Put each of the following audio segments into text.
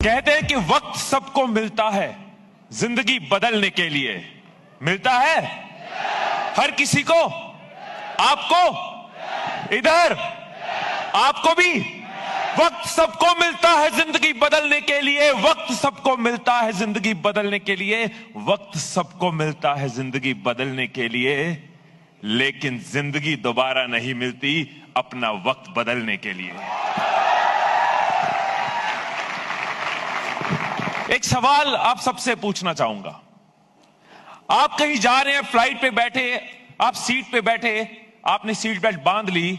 कहते हैं कि वक्त सबको मिलता है जिंदगी बदलने के लिए। मिलता है हर किसी को, आपको, इधर आपको भी। वक्त सबको मिलता है जिंदगी बदलने के लिए, वक्त सबको मिलता है जिंदगी बदलने के लिए, वक्त सबको मिलता है जिंदगी बदलने के लिए, लेकिन जिंदगी दोबारा नहीं मिलती अपना वक्त बदलने के लिए। एक सवाल आप सबसे पूछना चाहूंगा। आप कहीं जा रहे हैं, फ्लाइट पे बैठे, आप सीट पे बैठे, आपने सीट बेल्ट बांध ली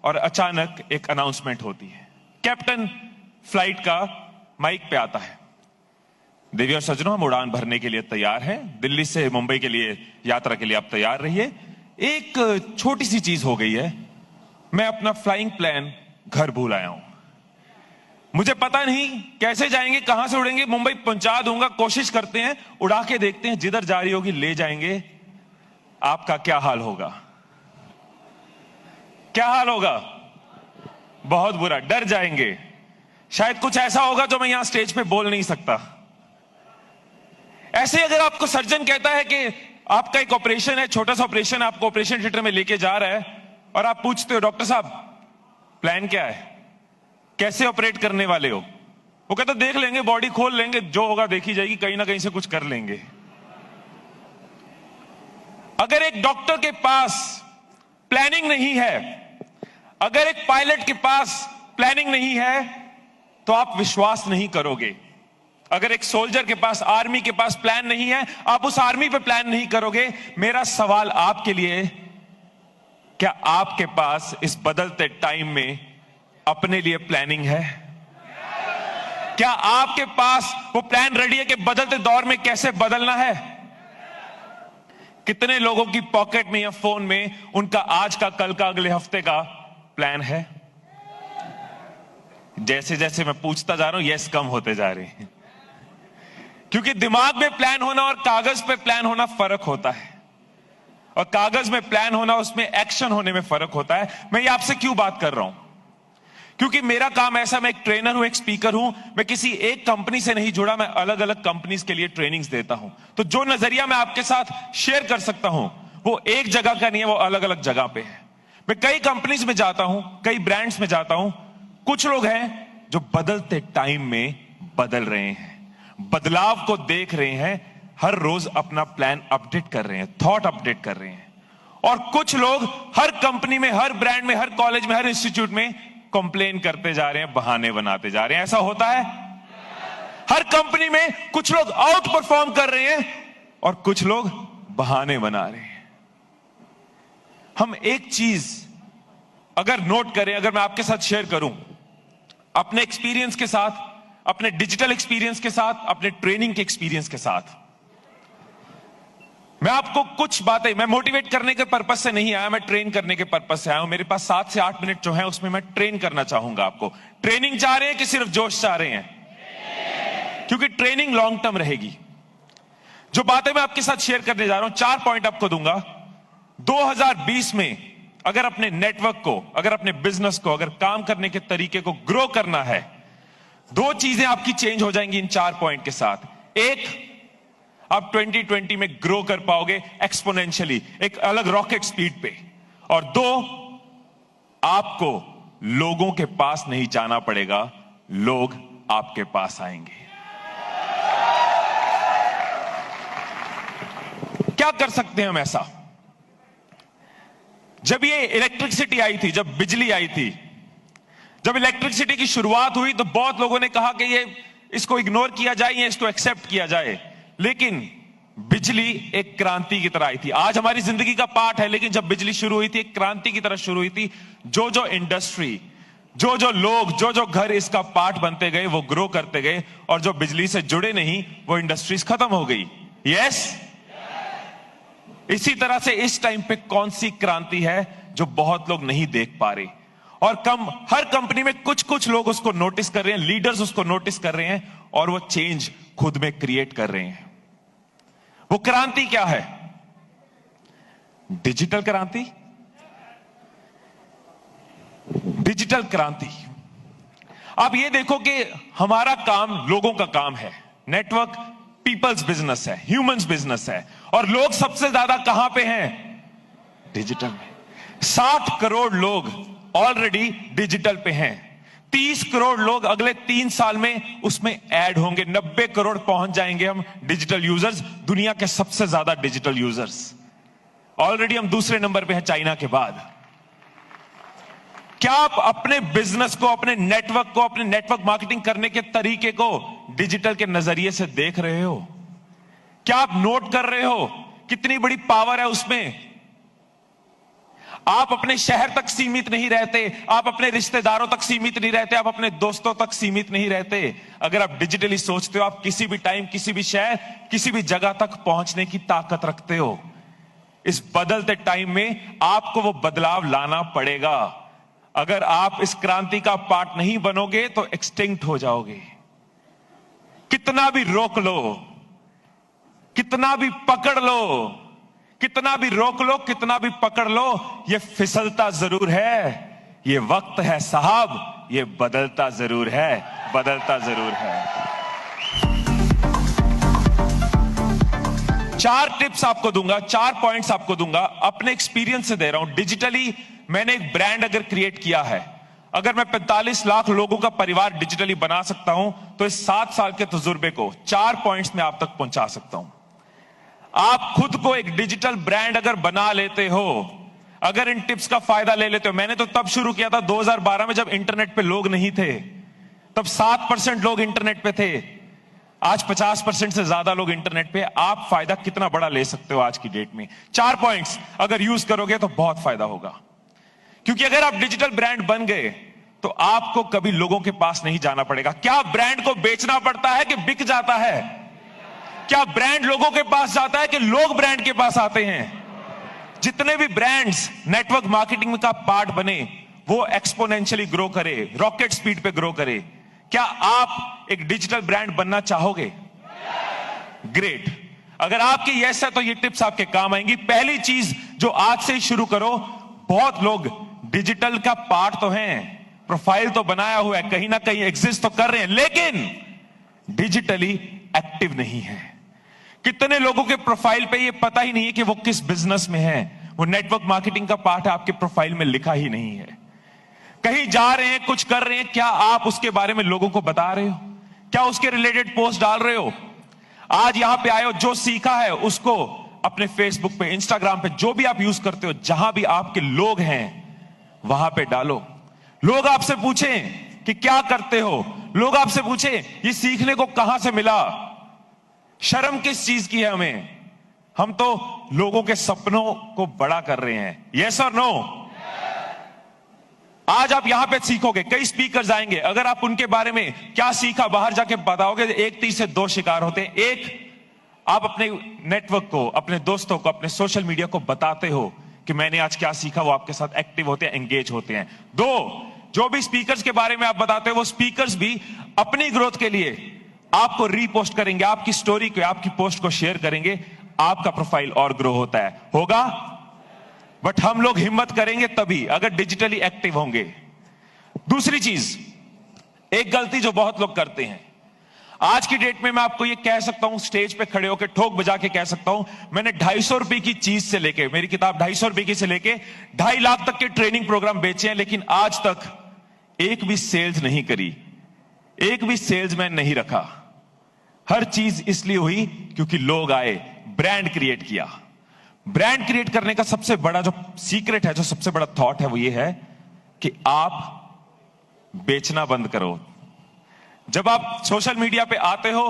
और अचानक एक अनाउंसमेंट होती है। कैप्टन फ्लाइट का माइक पे आता है, देवी और सज्जनों, हम उड़ान भरने के लिए तैयार हैं, दिल्ली से मुंबई के लिए यात्रा के लिए आप तैयार रहिए। एक छोटी सी चीज हो गई है, मैं अपना फ्लाइंग प्लान घर भूल आया हूं। मुझे पता नहीं कैसे जाएंगे, कहां से उड़ेंगे, मुंबई पहुंचा दूंगा, कोशिश करते हैं, उड़ा के देखते हैं, जिधर जा रही होगी ले जाएंगे। आपका क्या हाल होगा? क्या हाल होगा? बहुत बुरा, डर जाएंगे। शायद कुछ ऐसा होगा जो मैं यहां स्टेज पे बोल नहीं सकता। ऐसे अगर आपको सर्जन कहता है कि आपका एक ऑपरेशन है, छोटा सा ऑपरेशन, आपको ऑपरेशन थिएटर में लेके जा रहा है और आप पूछते हो, डॉक्टर साहब प्लान क्या है, कैसे ऑपरेट करने वाले हो? वो कहता देख लेंगे, बॉडी खोल लेंगे, जो होगा देखी जाएगी, कहीं ना कहीं से कुछ कर लेंगे। अगर एक डॉक्टर के पास प्लानिंग नहीं है, अगर एक पायलट के पास प्लानिंग नहीं है, तो आप विश्वास नहीं करोगे। अगर एक सोल्जर के पास, आर्मी के पास प्लान नहीं है, आप उस आर्मी पे प्लान नहीं करोगे। मेरा सवाल आपके लिए, क्या आपके पास इस बदलते टाइम में अपने लिए प्लानिंग है? क्या आपके पास वो प्लान रेडी है कि बदलते दौर में कैसे बदलना है? कितने लोगों की पॉकेट में या फोन में उनका आज का, कल का, अगले हफ्ते का प्लान है? जैसे जैसे मैं पूछता जा रहा हूं, यस कम होते जा रहे हैं, क्योंकि दिमाग में प्लान होना और कागज पे प्लान होना फर्क होता है, और कागज में प्लान होना, उसमें एक्शन होने में फर्क होता है। मैं ये आपसे क्यों बात कर रहा हूं? क्योंकि मेरा काम ऐसा, मैं एक ट्रेनर हूं, एक स्पीकर हूं, मैं किसी एक कंपनी से नहीं जुड़ा, मैं अलग अलग कंपनीज के लिए ट्रेनिंग्स देता हूं। तो जो नजरिया मैं आपके साथ शेयर कर सकता हूं वो एक जगह का नहीं है, वो अलग अलग जगह पे है। मैं कई कंपनीज में जाता हूं, कई ब्रांड्स में जाता हूं। कुछ लोग हैं जो बदलते टाइम में बदल रहे हैं, बदलाव को देख रहे हैं, हर रोज अपना प्लान अपडेट कर रहे हैं, थॉट अपडेट कर रहे हैं। और कुछ लोग हर कंपनी में, हर ब्रांड में, हर कॉलेज में, हर इंस्टीट्यूट में कंप्लेन करते जा रहे हैं, बहाने बनाते जा रहे हैं। ऐसा होता है हर कंपनी में। कुछ लोग आउट परफॉर्म कर रहे हैं और कुछ लोग बहाने बना रहे हैं। हम एक चीज अगर नोट करें, अगर मैं आपके साथ शेयर करूं, अपने एक्सपीरियंस के साथ, अपने डिजिटल एक्सपीरियंस के साथ, अपने ट्रेनिंग के एक्सपीरियंस के साथ, मैं आपको कुछ बातें, मैं मोटिवेट करने के पर्पस से नहीं आया, मैं ट्रेन करने के पर्पस से आया हूं। मेरे पास 7 से 8 मिनट जो है उसमें मैं ट्रेन करना चाहूंगा आपको। ट्रेनिंग चाह रहे हैं कि सिर्फ जोश चाह रहे हैं? क्योंकि ट्रेनिंग लॉन्ग टर्म रहेगी। जो बातें मैं आपके साथ शेयर करने जा रहा हूं, 4 पॉइंट आपको दूंगा। 2020 में अगर अपने नेटवर्क को, अगर अपने बिजनेस को, अगर काम करने के तरीके को ग्रो करना है, 2 चीजें आपकी चेंज हो जाएंगी इन 4 पॉइंट के साथ। एक, आप 2020 में ग्रो कर पाओगे एक्सपोनेंशियली, एक अलग रॉकेट स्पीड पे। और 2, आपको लोगों के पास नहीं जाना पड़ेगा, लोग आपके पास आएंगे। क्या कर सकते हैं हम ऐसा? जब ये इलेक्ट्रिसिटी आई थी, जब बिजली आई थी, जब इलेक्ट्रिसिटी की शुरुआत हुई, तो बहुत लोगों ने कहा कि ये इसको इग्नोर किया जाए या इसको एक्सेप्ट किया जाए। लेकिन बिजली एक क्रांति की तरह आई थी। आज हमारी जिंदगी का पार्ट है, लेकिन जब बिजली शुरू हुई थी, एक क्रांति की तरह शुरू हुई थी। जो जो इंडस्ट्री, जो जो लोग, जो जो घर इसका पार्ट बनते गए, वो ग्रो करते गए, और जो बिजली से जुड़े नहीं, वो इंडस्ट्रीज खत्म हो गई। यस, इसी तरह से इस टाइम पे कौन सी क्रांति है जो बहुत लोग नहीं देख पा रहे, और हर कंपनी में कुछ कुछ लोग उसको नोटिस कर रहे हैं, लीडर्स उसको नोटिस कर रहे हैं, और वो चेंज खुद में क्रिएट कर रहे हैं। वो क्रांति क्या है? डिजिटल क्रांति। डिजिटल क्रांति। आप ये देखो कि हमारा काम लोगों का काम है, नेटवर्क पीपल्स बिजनेस है, ह्यूमंस बिजनेस है, और लोग सबसे ज्यादा कहां पे हैं? डिजिटल में। 60 करोड़ लोग ऑलरेडी डिजिटल पे हैं, 30 करोड़ लोग अगले 3 साल में उसमें ऐड होंगे, 90 करोड़ पहुंच जाएंगे हम डिजिटल यूजर्स, दुनिया के सबसे ज्यादा डिजिटल यूजर्स। ऑलरेडी हम दूसरे नंबर पे हैं चाइना के बाद। क्या आप अपने बिजनेस को, अपने नेटवर्क को, अपने नेटवर्क मार्केटिंग करने के तरीके को डिजिटल के नजरिए से देख रहे हो? क्या आप नोट कर रहे हो कितनी बड़ी पावर है उसमें? आप अपने शहर तक सीमित नहीं रहते, आप अपने रिश्तेदारों तक सीमित नहीं रहते, आप अपने दोस्तों तक सीमित नहीं रहते। अगर आप डिजिटली सोचते हो, आप किसी भी टाइम, किसी भी शहर, किसी भी जगह तक पहुंचने की ताकत रखते हो। इस बदलते टाइम में आपको वो बदलाव लाना पड़ेगा। अगर आप इस क्रांति का पार्ट नहीं बनोगे तो एक्सटिंक्ट हो जाओगे। कितना भी रोक लो, कितना भी पकड़ लो, कितना भी रोक लो, कितना भी पकड़ लो, ये फिसलता जरूर है। ये वक्त है साहब, ये बदलता जरूर है, बदलता जरूर है। 4 टिप्स आपको दूंगा, 4 पॉइंट्स आपको दूंगा, अपने एक्सपीरियंस से दे रहा हूं। डिजिटली मैंने एक ब्रांड अगर क्रिएट किया है, अगर मैं 45 लाख लोगों का परिवार डिजिटली बना सकता हूं, तो इस 7 साल के तजुर्बे को 4 पॉइंट्स में आप तक पहुंचा सकता हूं। आप खुद को एक डिजिटल ब्रांड अगर बना लेते हो, अगर इन टिप्स का फायदा ले लेते हो। मैंने तो तब शुरू किया था 2012 में, जब इंटरनेट पे लोग नहीं थे। तब 7% लोग इंटरनेट पे थे, आज 50% से ज्यादा लोग इंटरनेट पे। आप फायदा कितना बड़ा ले सकते हो आज की डेट में? 4 पॉइंट्स अगर यूज करोगे तो बहुत फायदा होगा। क्योंकि अगर आप डिजिटल ब्रांड बन गए तो आपको कभी लोगों के पास नहीं जाना पड़ेगा। क्या ब्रांड को बेचना पड़ता है कि बिक जाता है? क्या ब्रांड लोगों के पास जाता है कि लोग ब्रांड के पास आते हैं? जितने भी ब्रांड्स नेटवर्क मार्केटिंग का पार्ट बने, वो एक्सपोनेंशियली ग्रो करे, रॉकेट स्पीड पे ग्रो करे। क्या आप एक डिजिटल ब्रांड बनना चाहोगे? ग्रेट। अगर आपकी यस है तो ये टिप्स आपके काम आएंगी। पहली चीज जो आज से ही शुरू करो, बहुत लोग डिजिटल का पार्ट तो हैं, प्रोफाइल तो बनाया हुआ है, कहीं ना कहीं एग्जिस्ट तो कर रहे हैं, लेकिन डिजिटली एक्टिव नहीं है। कितने लोगों के प्रोफाइल पे ये पता ही नहीं है कि वो किस बिजनेस में है, वो नेटवर्क मार्केटिंग का पार्ट है, आपके प्रोफाइल में लिखा ही नहीं है। कहीं जा रहे हैं, कुछ कर रहे हैं, क्या आप उसके बारे में लोगों को बता रहे हो? क्या उसके रिलेटेड पोस्ट डाल रहे हो? आज यहां पे आए हो, जो सीखा है उसको अपने फेसबुक पे, इंस्टाग्राम पे, जो भी आप यूज करते हो, जहां भी आपके लोग हैं वहां पे डालो। लोग आपसे पूछें कि क्या करते हो, लोग आपसे पूछें ये सीखने को कहां से मिला। शर्म किस चीज की है हमें? हम तो लोगों के सपनों को बड़ा कर रहे हैं। यस और नो? आज आप यहां पे सीखोगे, कई स्पीकर्स आएंगे, अगर आप उनके बारे में क्या सीखा बाहर जाके बताओगे, 1 तीर से 2 शिकार होते हैं। एक, आप अपने नेटवर्क को, अपने दोस्तों को, अपने सोशल मीडिया को बताते हो कि मैंने आज क्या सीखा, वो आपके साथ एक्टिव होते हैं, एंगेज होते हैं। 2, जो भी स्पीकर्स के बारे में आप बताते हो, वो स्पीकर्स भी अपनी ग्रोथ के लिए आपको रीपोस्ट करेंगे, आपकी स्टोरी को, आपकी पोस्ट को शेयर करेंगे, आपका प्रोफाइल और ग्रो होता है। होगा? बट हम लोग हिम्मत करेंगे तभी अगर डिजिटली एक्टिव होंगे। दूसरी चीज, एक गलती जो बहुत लोग करते हैं आज की डेट में, मैं आपको ये कह सकता हूं, स्टेज पे खड़े होकर ठोक बजा के कह सकता हूं, मैंने 250 रुपए की चीज से लेके, मेरी किताब 250 रुपए की से लेके 2.5 लाख तक के ट्रेनिंग प्रोग्राम बेचे हैं, लेकिन आज तक एक भी सेल्स नहीं करी, एक भी सेल्समैन नहीं रखा। हर चीज इसलिए हुई क्योंकि लोग आए, ब्रांड क्रिएट किया। ब्रांड क्रिएट करने का सबसे बड़ा जो सीक्रेट है, जो सबसे बड़ा थॉट है, वो ये है कि आप बेचना बंद करो। जब आप सोशल मीडिया पे आते हो,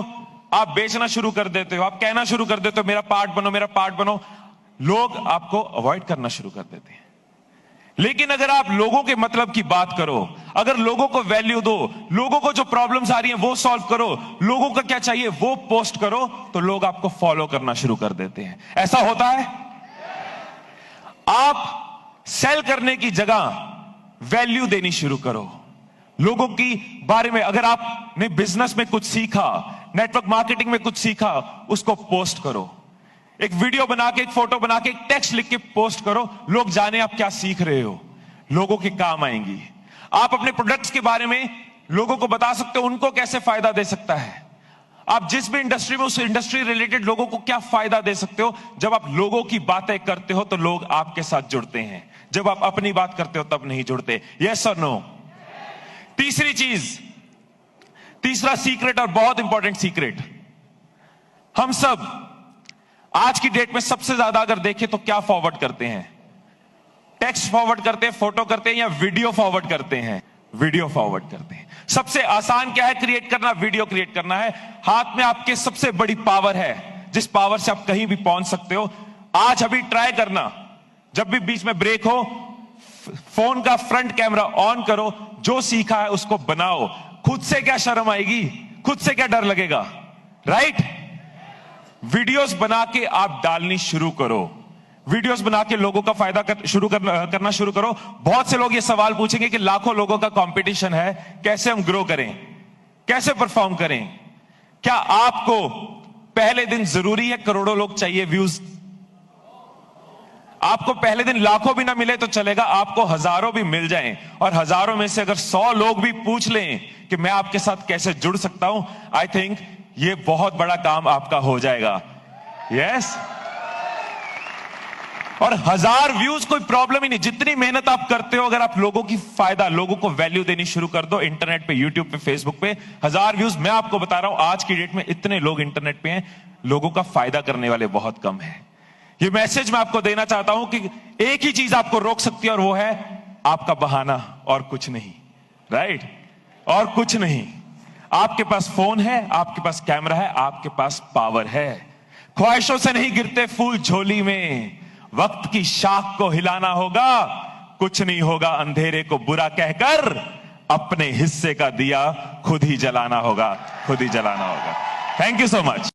आप बेचना शुरू कर देते हो, आप कहना शुरू कर देते हो मेरा पार्ट बनो, मेरा पार्ट बनो, लोग आपको अवॉइड करना शुरू कर देते हैं। लेकिन अगर आप लोगों के मतलब की बात करो, अगर लोगों को वैल्यू दो, लोगों को जो प्रॉब्लम्स आ रही हैं वो सॉल्व करो, लोगों का क्या चाहिए वो पोस्ट करो, तो लोग आपको फॉलो करना शुरू कर देते हैं। ऐसा होता है? आप सेल करने की जगह वैल्यू देनी शुरू करो। लोगों की बारे में, अगर आपने बिजनेस में कुछ सीखा, नेटवर्क मार्केटिंग में कुछ सीखा, उसको पोस्ट करो। एक वीडियो बना के, एक फोटो बना के, एक टेक्स्ट लिख के पोस्ट करो, लोग जाने आप क्या सीख रहे हो, लोगों के काम आएंगी। आप अपने प्रोडक्ट्स के बारे में लोगों को बता सकते हो उनको कैसे फायदा दे सकता है। आप जिस भी इंडस्ट्री में, उस इंडस्ट्री रिलेटेड लोगों को क्या फायदा दे सकते हो। जब आप लोगों की बातें करते हो तो लोग आपके साथ जुड़ते हैं, जब आप अपनी बात करते हो तब नहीं जुड़ते। यस और नो। तीसरी चीज, तीसरा सीक्रेट और बहुत इंपॉर्टेंट सीक्रेट, हम सब आज की डेट में सबसे ज्यादा अगर देखें तो क्या फॉरवर्ड करते हैं? टेक्स्ट फॉरवर्ड करते हैं, फोटो करते हैं, या वीडियो फॉरवर्ड करते हैं? वीडियो फॉरवर्ड करते हैं। सबसे आसान क्या है क्रिएट करना? वीडियो क्रिएट करना है। हाथ में आपके सबसे बड़ी पावर है, जिस पावर से आप कहीं भी पहुंच सकते हो। आज अभी ट्राई करना, जब भी बीच में ब्रेक हो, फोन का फ्रंट कैमरा ऑन करो, जो सीखा है उसको बनाओ। खुद से क्या शर्म आएगी, खुद से क्या डर लगेगा, राइट? वीडियोस बना के आप डालनी शुरू करो, वीडियोस बना के लोगों का फायदा करना शुरू करो। बहुत से लोग ये सवाल पूछेंगे कि लाखों लोगों का कंपटीशन है, कैसे हम ग्रो करें, कैसे परफॉर्म करें? क्या आपको पहले दिन जरूरी है करोड़ों लोग चाहिए व्यूज? आपको पहले दिन लाखों भी ना मिले तो चलेगा, आपको हजारों भी मिल जाएं, और हजारों में से अगर 100 लोग भी पूछ लें कि मैं आपके साथ कैसे जुड़ सकता हूं, आई थिंक ये बहुत बड़ा काम आपका हो जाएगा। यस। और 1000 व्यूज कोई प्रॉब्लम ही नहीं। जितनी मेहनत आप करते हो, अगर आप लोगों की फायदा, लोगों को वैल्यू देनी शुरू कर दो, इंटरनेट पे, यूट्यूब पे, फेसबुक पे, 1000 व्यूज, मैं आपको बता रहा हूं आज की डेट में इतने लोग इंटरनेट पे हैं, लोगों का फायदा करने वाले बहुत कम है। ये मैसेज मैं आपको देना चाहता हूं कि एक ही चीज आपको रोक सकती है, और वो है आपका बहाना, और कुछ नहीं, राइट? और कुछ नहीं। आपके पास फोन है, आपके पास कैमरा है, आपके पास पावर है। ख्वाहिशों से नहीं गिरते फूल झोली में, वक्त की शाख को हिलाना होगा। कुछ नहीं होगा अंधेरे को बुरा कहकर, अपने हिस्से का दिया खुद ही जलाना होगा, खुद ही जलाना होगा। Thank you so much.